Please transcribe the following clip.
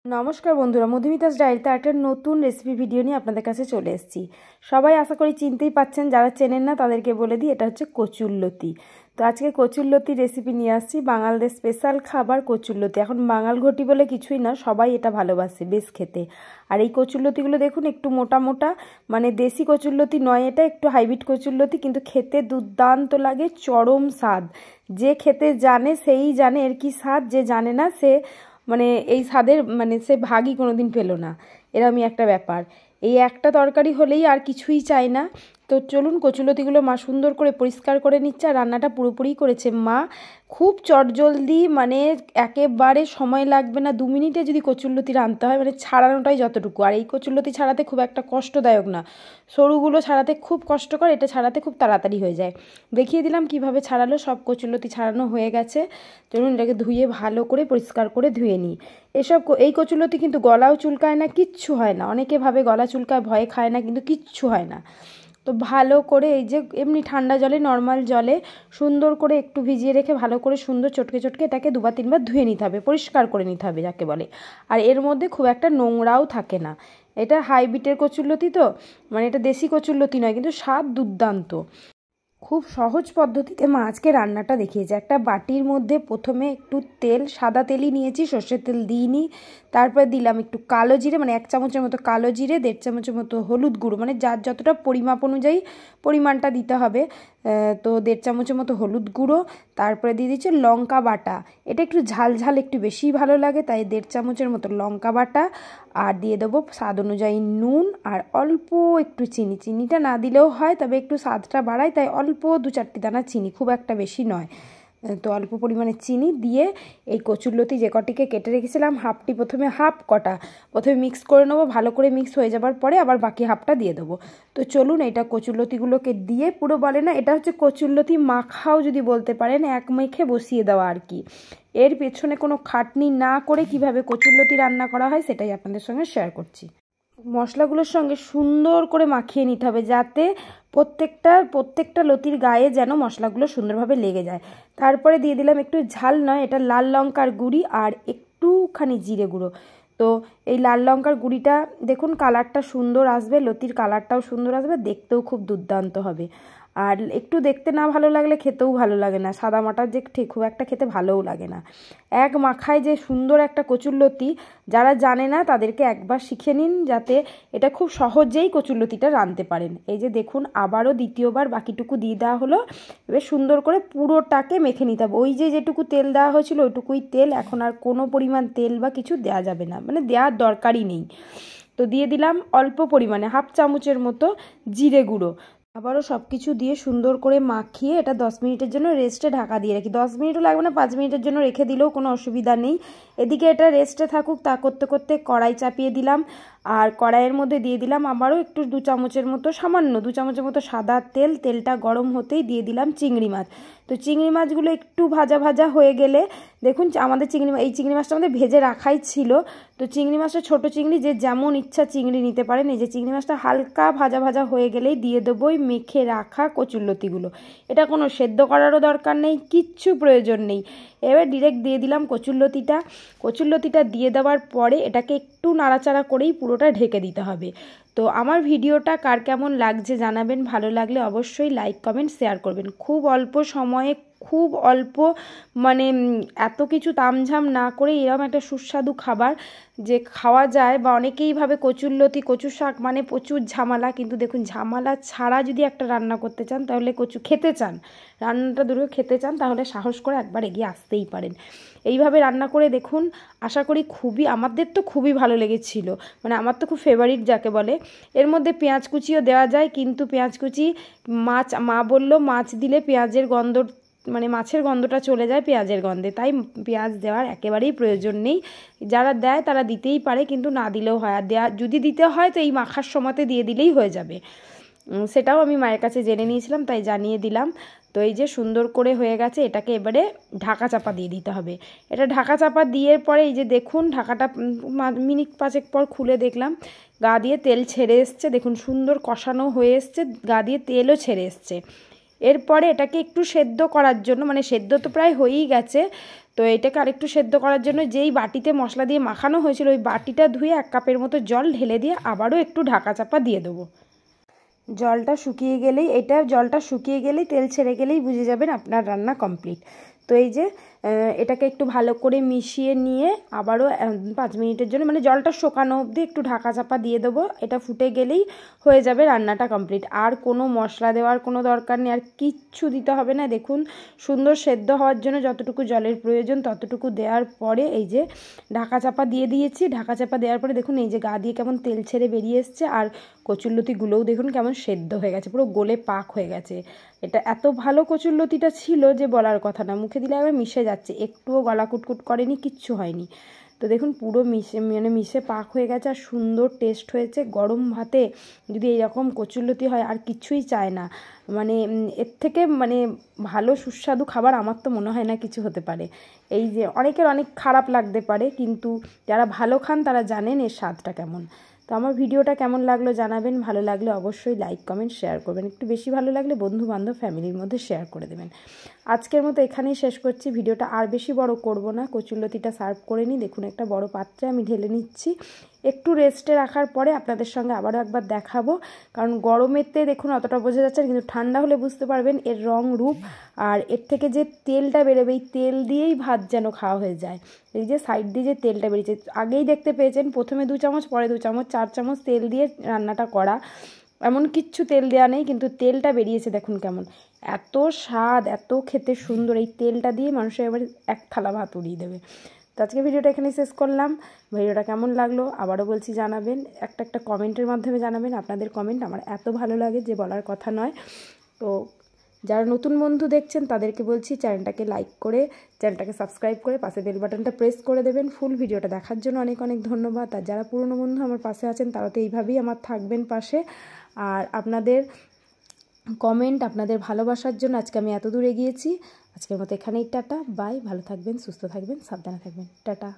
নমস্কার বন্ধুরা, মধুমিতাস ডায়েরিতে একটা নতুন রেসিপি ভিডিও নিয়ে আপনাদের কাছে চলে এসেছি। সবাই আশা করি চিনতেই পাচ্ছেন, যারা চেনেন না তাদেরকে বলে দিই, এটা হচ্ছে কচুরলতি। তো আজকে কচুরলতি রেসিপি নিয়ে আসছি, বাঙালদের স্পেশাল খাবার কচুরলতি। এখন বাঙাল ঘটি বলে কিছুই না, সবাই এটা ভালোবাসে বেশ খেতে। আর এই কচুরলতিগুলো দেখুন, একটু মোটা মোটা, মানে দেশি কচুরলতি নয়, এটা একটু হাইব্রিড কচুরলতি, কিন্তু খেতে দুর্দান্ত লাগে, চরম স্বাদ। যে খেতে জানে সেই জানে এর কি স্বাদ, যে জানে না সে মানে এই স্বাদের সে ভাগই কোনোদিন পেলো না, এরকমই একটা ব্যাপার। এই একটা তরকারি হলেই আর কিছুই চাই না। তো চলুন, কচুলতিগুলো মা সুন্দর করে পরিষ্কার করে নিচ্ছে, আর রান্নাটা পুরোপুরি করেছে মা খুব চটজলদি, একেবারে সময় লাগবে না, 2 মিনিটে যদি কচুরলতি রাঁধতে হয়, ছাড়ানোটাই যতটুকু। আর এই কচুরলতি ছাড়াতে খুব একটা কষ্টদায়ক না, সরুগুলো ছাড়াতে খুব কষ্টকর, এটা ছাড়াতে খুব তাড়াতাড়ি হয়ে যায়। দেখিয়ে দিলাম কিভাবে ছাড়ালো। সব কচুরলতি ছাড়ানো হয়ে গেছে। চলুন এটাকে ধুয়ে ভালো করে পরিষ্কার করে ধুয়ে নিই। এই কচুরলতি কিন্তু গলাও চুলকায় না, কিচ্ছু হয় না। অনেকে ভাবে গলা চুলকায়, ভয়ে খায় না, কিন্তু কিচ্ছু হয় না। তো ভালো করে এই যে এমনি ঠান্ডা জলে, নর্মাল জলে সুন্দর করে একটু ভিজিয়ে রেখে ভালো করে সুন্দর চটকে চটকে এটাকে 2-3 বার ধুয়ে নিতে হবে, পরিষ্কার করে নিতে হবে যাকে বলে। আর এর মধ্যে খুব একটা নোংরাও থাকে না। এটা হাইব্রিডের কচুরলতি, তো এটা দেশি কচুরলতি নয়, কিন্তু স্বাদ দুর্দান্ত। খুব সহজ পদ্ধতিতে মা আজকে রান্নাটা দেখিয়েছে। একটা বাটির মধ্যে প্রথমে একটু তেল, সাদা তেলই নিয়েছি, সর্ষের তেল দিইনি। তারপরে দিলাম একটু কালো জিরে, 1 চামচের মতো কালো জিরে, 1.5 চামচের মতো হলুদ গুঁড়ো, যার যতটা পরিমাপ অনুযায়ী পরিমাণটা দিতে হবে। তো 1.5 চামচের মতো হলুদ গুঁড়ো। তারপরে দিয়ে দিচ্ছে লঙ্কা বাটা, এটা একটু ঝাল ঝাল একটু বেশি ভালো লাগে, তাই 1.5 চামচের মতো লঙ্কা বাটা। আর দিয়ে দেবো স্বাদ অনুযায়ী নুন, আর অল্প একটু চিনি। চিনিটা না দিলেও হয়, তবে একটু স্বাদটা বাড়ায়, তাই অল্প 2-4টি দানা চিনি, খুব একটা বেশি নয়। তো অল্প পরিমাণে চিনি দিয়ে এই কচুরলতি যে কটিকে কেটে রেখেছিলাম, হাফ কটা প্রথমে মিক্স করে নেবো। ভালো করে মিক্স হয়ে যাবার পরে আবার বাকি হাফটা দিয়ে দেবো। তো চলুন, এটা কচুরলতিগুলোকে দিয়ে, পুরো বলে না এটা হচ্ছে কচুরলতি মাখাও যদি বলতে পারেন, এক মেখে বসিয়ে দেওয়া আর কি। এর পেছনে কোনো খাটনি না করে কিভাবে কচুরলতি রান্না করা হয় সেটাই আপনাদের সঙ্গে শেয়ার করছি। মশলাগুলোর সঙ্গে সুন্দর করে মাখিয়ে নিতে হবে, যাতে প্রত্যেকটা লতির গায়ে যেন মশলাগুলো সুন্দরভাবে লেগে যায়। তারপরে দিয়ে দিলাম একটু ঝাল নয়, এটা লাল লঙ্কার গুঁড়ি আর একটুখানি জিরে গুঁড়ো। তো এই লাল লঙ্কার গুঁড়িটা দেখুন, কালারটা সুন্দর আসবে, লতির কালারটাও সুন্দর আসবে, দেখতেও খুব দুর্দান্ত হবে। আর একটু দেখতে না ভালো লাগলে খেতেও ভালো লাগে না, সাদা মাটার যে ঠিক খুব একটা খেতে ভালোও লাগে না। এক মাখায় যে সুন্দর একটা কচুরলতি, যারা জানে না তাদেরকে একবার শিখে নিন, যাতে এটা খুব সহজেই কচুরলতিটা রাঁধতে পারেন। এই যে দেখুন, আবারও দ্বিতীয়বার বাকিটুকু দিয়ে দেওয়া হলো। এবার সুন্দর করে পুরোটাকে মেখে নিতে হবে। ওই যে যেটুকু তেল দেওয়া হয়েছিল ওইটুকুই তেল, এখন আর কোনো পরিমাণ তেল বা কিছু দেওয়া যাবে না, দেওয়ার দরকারই নেই। তো দিয়ে দিলাম অল্প পরিমাণে হাফ চামচের মতো জিরে গুঁড়ো। আবারও সব কিছু দিয়ে সুন্দর করে মাখিয়ে এটা 10 মিনিটের জন্য রেস্টে ঢাকা দিয়ে রাখি। 10 মিনিটও লাগবে না, 5 মিনিটের জন্য রেখে দিলেও কোনো অসুবিধা নেই। এদিকে এটা রেস্টে থাকুক, তা করতে করতে কড়াই চাপিয়ে দিলাম, আর কড়াইয়ের মধ্যে দিয়ে দিলাম আবারও একটু 2 চামচের মতো, সামান্য 2 চামচের মতো সাদা তেল। তেলটা গরম হতেই দিয়ে দিলাম চিংড়ি মাছ। তো চিংড়ি মাছগুলো একটু ভাজা ভাজা হয়ে গেলে, দেখুন আমাদের এই চিংড়ি মাছটা আমাদের ভেজে রাখাই ছিল। তো চিংড়ি মাছটা ছোটো চিংড়ি, যে যেমন ইচ্ছা চিংড়ি নিতে পারেন। এই যে চিংড়ি মাছটা হালকা ভাজা ভাজা হয়ে গেলেই দিয়ে দেবো ওই মেখে রাখা কচুরলতিগুলো। এটা কোনো সেদ্ধ করারও দরকার নেই, কিচ্ছু প্রয়োজন নেই। এবার ডিরেক্ট দিয়ে দিলাম কচুরলতিটা দিয়ে দেওয়ার পরে এটাকে একটু নাড়াচাড়া করেই পুরোটা ঢেকে দিতে হবে। তো আমার ভিডিওটা কার কেমন লাগছে জানাবেন, ভালো লাগলে অবশ্যই লাইক কমেন্ট শেয়ার করবেন। খুব অল্প সময়ে, খুব অল্প এত কিছু তামঝাম না করে এরকম একটা সুস্বাদু খাবার যে খাওয়া যায়, বা অনেকেই ভাবে কচুরলতি, কচু শাক প্রচুর ঝামেলা, কিন্তু দেখুন ঝামেলা ছাড়া যদি একটা রান্না করতে চান, তাহলে রান্নাটা দুটো খেতে চান, তাহলে সাহস করে একবার এগিয়ে আসতেই পারেন। এইভাবে রান্না করে দেখুন, আশা করি আমাদের তো খুবই ভালো লেগেছিল, আমার তো খুব ফেভারিট যাকে বলে। এর মধ্যে পেঁয়াজ কুচিও দেওয়া যায়, কিন্তু পেঁয়াজ কুচি মা বললো মাছ দিলে পেঁয়াজের গন্ধ, মাছের গন্ধটা চলে যায় পেঁয়াজের গন্ধে, তাই পেঁয়াজ দেওয়ার একেবারেই প্রয়োজন নেই। যারা দেয় তারা দিতেই পারে, কিন্তু না দিলেও হয়। আর যদি দিতে হয় তো এই মাখার সময়তে দিয়ে দিলেই হয়ে যাবে। সেটাও আমি মায়ের কাছে জেনে নিয়েছিলাম, তাই জানিয়ে দিলাম। তো এই যে সুন্দর করে হয়ে গেছে, এটাকে এবারে ঢাকা চাপা দিয়ে দিতে হবে। এটা ঢাকা চাপা দিয়ে পরে এই যে দেখুন, ঢাকাটা মিনিট 5 পর খুলে দেখলাম গা দিয়ে তেল ছেড়ে এসছে। দেখুন সুন্দর কষানো হয়ে এসছে, গা দিয়ে তেলও ছেড়ে এসছে। এরপরে এটাকে একটু সেদ্ধ করার জন্য, মানে সেদ্ধ তো প্রায় হয়েই গেছে, তো এটাকে আরেকটু সেদ্ধ করার জন্য যেই বাটিতে মশলা দিয়ে মাখানো হয়েছিল ওই বাটিটা ধুয়ে 1 কাপের মতো জল ঢেলে দিয়ে আবারও একটু ঢাকা চাপা দিয়ে দেবো। জলটা শুকিয়ে গেলেই, জলটা শুকিয়ে গেলেই, তেল ছেড়ে গেলেই বুঝে যাবেন আপনার রান্না কমপ্লিট। তো এই যে এটাকে একটু ভালো করে মিশিয়ে নিয়ে আবারও 5 মিনিটের জন্য, মানে জলটা শুকানো অবধি একটু ঢাকা চাপা দিয়ে দেবো। এটা ফুটে গেলেই হয়ে যাবে রান্নাটা কমপ্লিট। আর কোনো মশলা দেওয়ার কোনো দরকার নেই, আর কিচ্ছু দিতে হবে না। দেখুন সুন্দর সেদ্ধ হওয়ার জন্য যতটুকু জলের প্রয়োজন ততটুকু দেওয়ার পরে এই যে ঢাকা চাপা দিয়ে দিয়েছি। ঢাকা চাপা দেওয়ার পরে দেখুন এই যে গা দিয়ে কেমন তেল ছেড়ে বেরিয়ে এসছে, আর কচুরলতিগুলোও দেখুন কেমন সেদ্ধ হয়ে গেছে, পুরো গলে পাক হয়ে গেছে। এটা এত ভালো কচুরলতিটা ছিল যে বলার কথা না, মুখে দিলে একবার মিশে যাচ্ছে, একটুও গলা কুটকুট করেনি, কিচ্ছু হয়নি। তো দেখুন পুরো মিশে পাক হয়ে গেছে আর সুন্দর টেস্ট হয়েছে। গরম ভাতে যদি এইরকম কচুরলতি হয় আর কিছুই চায় না, মানে এর থেকে মানে ভালো সুস্বাদু খাবার আমার তো মনে হয় না কিছু হতে পারে। এই যে অনেকের অনেক খারাপ লাগতে পারে, কিন্তু যারা ভালো খান তারা জানেন এর স্বাদটা কেমন। তো আমার ভিডিওটা কেমন লাগলো জানাবেন, ভালো লাগলে অবশ্যই লাইক কমেন্ট শেয়ার করবেন, একটু বেশি ভালো লাগলে বন্ধু বান্ধব ফ্যামিলির মধ্যে শেয়ার করে দেবেন। আজকের মতো এখানেই শেষ করছি ভিডিওটা, আর বেশি বড় করব না। কচুরলতিটা সার্ভ করে নিই, দেখুন একটা বড় পাত্রে আমি ঢেলে নিচ্ছি। একটু রেস্টে রাখার পরে আপনাদের সঙ্গে আবারও একবার দেখাবো, কারণ গরমেতে দেখুন অতটা বোঝা যাচ্ছে না, কিন্তু ঠান্ডা হলে বুঝতে পারবেন এর রং রূপ। আর এর থেকে যে তেলটা বেরোবে এই তেল দিয়েই ভাত যেন খাওয়া হয়ে যায়। এই যে সাইড দিয়ে যে তেলটা বেরিয়েছে আগেই দেখতে পেয়েছেন, প্রথমে 2 চামচ পরে 2 চামচ 4 চামচ তেল দিয়ে রান্নাটা করা, এমন কিচ্ছু তেল দেওয়া নেই, কিন্তু তেলটা বেরিয়েছে দেখুন কেমন, এত স্বাদ, এত খেতে সুন্দর। এই তেলটা দিয়ে মানুষের এবার 1 থালা ভাত উড়িয়ে দেবে। তো আজকে ভিডিওটা এখানে শেষ করলাম। ভিডিওটা কেমন লাগলো আবারও বলছি জানাবেন, একটা কমেন্টের মাধ্যমে জানাবেন। আপনাদের কমেন্ট আমার এত ভালো লাগে যে বলার কথা নয়। তো যারা নতুন বন্ধু দেখছেন তাদেরকে বলছি চ্যানেলটাকে লাইক করে, চ্যানেলটাকে সাবস্ক্রাইব করে পাশে বেল বাটনটা প্রেস করে দেবেন। ফুল ভিডিওটা দেখার জন্য অনেক অনেক ধন্যবাদ। আর যারা পুরনো বন্ধু আমার পাশে আছেন তারা তো এইভাবেই আমার থাকবেন পাশে। আর আপনাদের কমেন্ট, আপনাদের ভালোবাসার জন্য আজকে আমি এত দূর এগিয়েছি। আজকের মতো এখানেই টাটা, বাই। ভালো থাকবেন, সুস্থ থাকবেন, সাবধানে থাকবেন, টাটা।